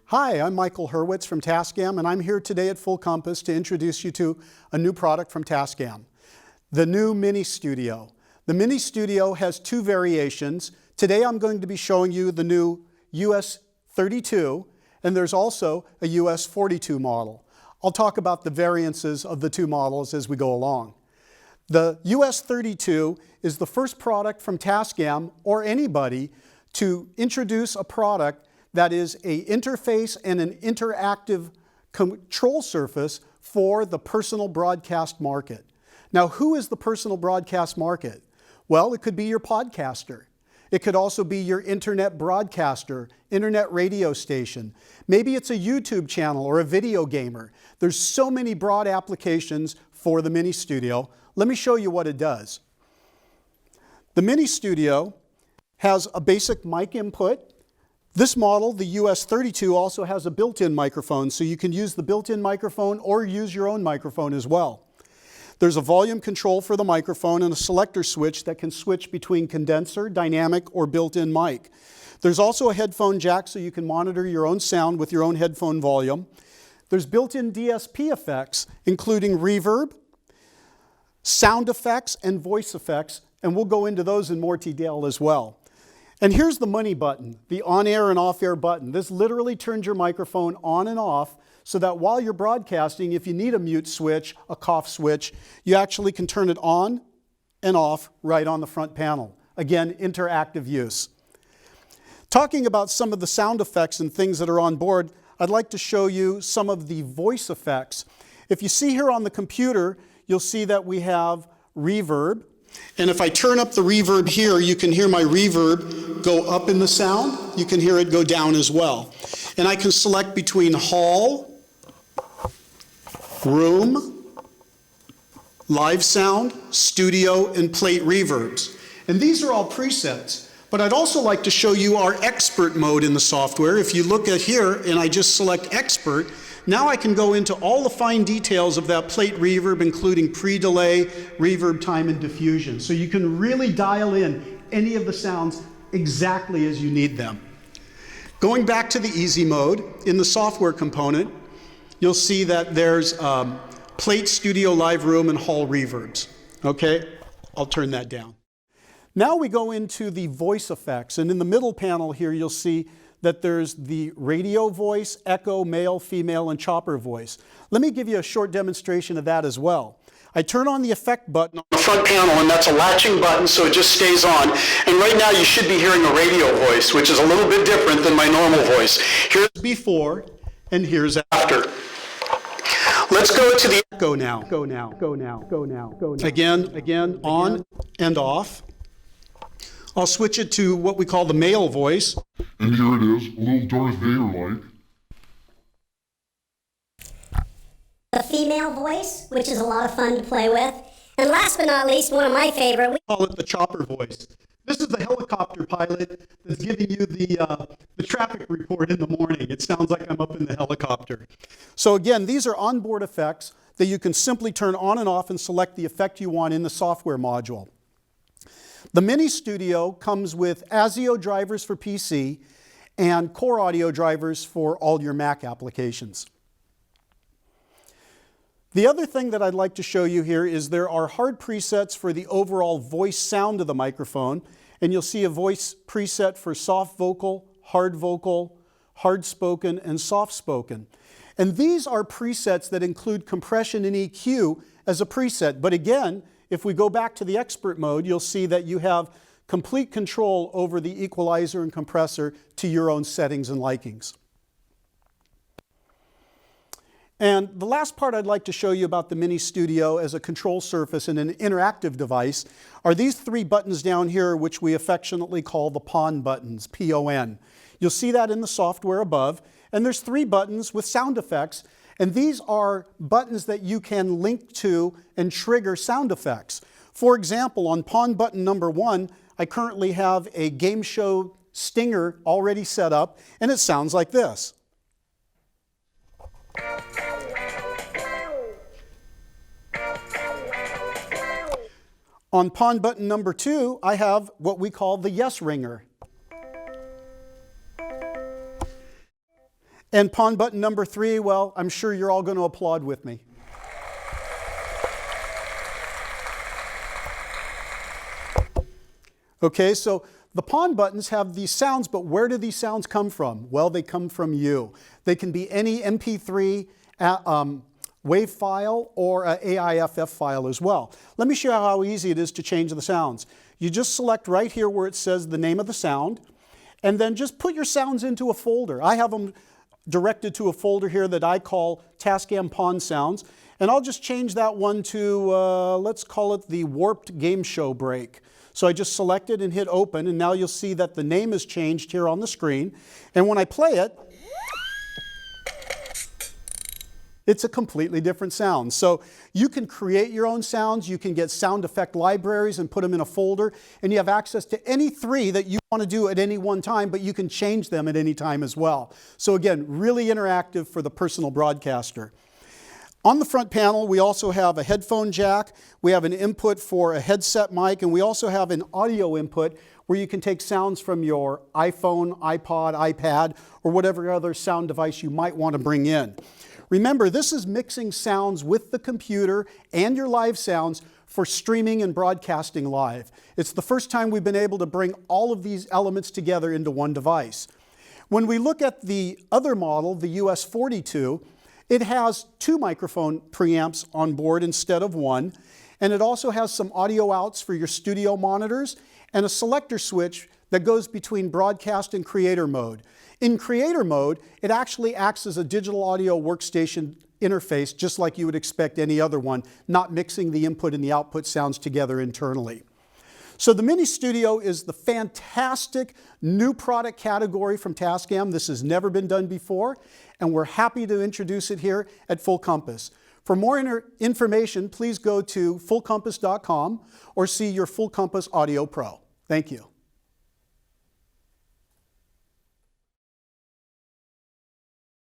Hi, I'm Michael Hurwitz from TASCAM, and I'm here today at Full Compass to introduce you to a new product from TASCAM, the new MiNiSTUDIO. The MiNiSTUDIO has two variations. Today I'm going to be showing you the new US 32, and there's also a US 42 model. I'll talk about the variances of the two models as we go along. The US 32 is the first product from TASCAM or anybody to introduce a product that is an interface and an interactive control surface for the personal broadcast market. Now, who is the personal broadcast market? Well, it could be your podcaster. It could also be your internet broadcaster, internet radio station. Maybe it's a YouTube channel or a video gamer. There's so many broad applications for the MiNiSTUDIO. Let me show you what it does. The MiNiSTUDIO has a basic mic input. This model, the US 32, also has a built-in microphone, so you can use the built-in microphone or use your own microphone as well. There's a volume control for the microphone and a selector switch that can switch between condenser, dynamic, or built-in mic. There's also a headphone jack so you can monitor your own sound with your own headphone volume. There's built-in DSP effects, including reverb, sound effects, and voice effects, and we'll go into those in more detail as well. And here's the money button, the on-air and off-air button. This literally turns your microphone on and off so that while you're broadcasting, if you need a mute switch, a cough switch, you actually can turn it on and off right on the front panel. Again, interactive use. Talking about some of the sound effects and things that are on board, I'd like to show you some of the voice effects. If you see here on the computer, you'll see that we have reverb. And if I turn up the reverb here, you can hear my reverb go up in the sound. You can hear it go down as well. And I can select between hall, room, live sound, studio, and plate reverbs. And these are all presets. But I'd also like to show you our expert mode in the software. If you look at here and I just select expert, now I can go into all the fine details of that plate reverb, including pre-delay, reverb time, and diffusion. So you can really dial in any of the sounds exactly as you need them. Going back to the easy mode, in the software component, you'll see that there's plate, studio, live room, and hall reverbs. Okay, I'll turn that down. Now we go into the voice effects, and in the middle panel here you'll see that there's the radio voice, echo, male, female, and chopper voice. Let me give you a short demonstration of that as well. I turn on the effect button on the front panel, and that's a latching button, so it just stays on. And right now you should be hearing a radio voice, which is a little bit different than my normal voice. Here's before, and here's after. Let's go to the echo now. Go now, go now, go now, go now. Again, on and off. I'll switch it to what we call the male voice. And here it is, a little Darth Vader-like. The female voice, which is a lot of fun to play with. And last but not least, one of my favorite. We call it the chopper voice. This is the helicopter pilot that's giving you the traffic report in the morning. It sounds like I'm up in the helicopter. So again, these are onboard effects that you can simply turn on and off and select the effect you want in the software module. The MiNiSTUDIO comes with ASIO drivers for PC and core audio drivers for all your Mac applications. The other thing that I'd like to show you here is there are hard presets for the overall voice sound of the microphone, and you'll see a voice preset for soft vocal, hard spoken, and soft spoken. And these are presets that include compression and EQ as a preset, but again, if we go back to the expert mode, you'll see that you have complete control over the equalizer and compressor to your own settings and likings. And the last part I'd like to show you about the MiNiSTUDIO as a control surface and an interactive device are these three buttons down here, which we affectionately call the PON buttons, P-O-N. You'll see that in the software above, and there's three buttons with sound effects. And these are buttons that you can link to and trigger sound effects. For example, on PON button number 1, I currently have a game show stinger already set up, and it sounds like this. On PON button number 2, I have what we call the yes ringer. And pawn button number 3, well, I'm sure you're all going to applaud with me. Okay, so the pawn buttons have these sounds, but where do these sounds come from? Well, they come from you. They can be any MP3 WAV file or an AIFF file as well. Let me show you how easy it is to change the sounds. You just select right here where it says the name of the sound, and then just put your sounds into a folder. I have them directed to a folder here that I call TASCAM Pawn Sounds, and I'll just change that one to, let's call it the Warped Game Show Break. So I just select it and hit open, and now you'll see that the name is changed here on the screen. And when I play it, it's a completely different sound. So you can create your own sounds, you can get sound effect libraries and put them in a folder, and you have access to any 3 that you want to do at any one time, but you can change them at any time as well. So again, really interactive for the personal broadcaster. On the front panel, we also have a headphone jack, we have an input for a headset mic, and we also have an audio input where you can take sounds from your iPhone, iPod, iPad, or whatever other sound device you might want to bring in. Remember, this is mixing sounds with the computer and your live sounds for streaming and broadcasting live. It's the first time we've been able to bring all of these elements together into one device. When we look at the other model, the US-42, it has 2 microphone preamps on board instead of 1, and it also has some audio outs for your studio monitors and a selector switch that goes between broadcast and creator mode. In creator mode, it actually acts as a digital audio workstation interface, just like you would expect any other one, not mixing the input and the output sounds together internally. So the MiNiStudio is the fantastic new product category from Tascam. This has never been done before, and we're happy to introduce it here at Full Compass. For more information, please go to fullcompass.com or see your Full Compass Audio Pro. Thank you.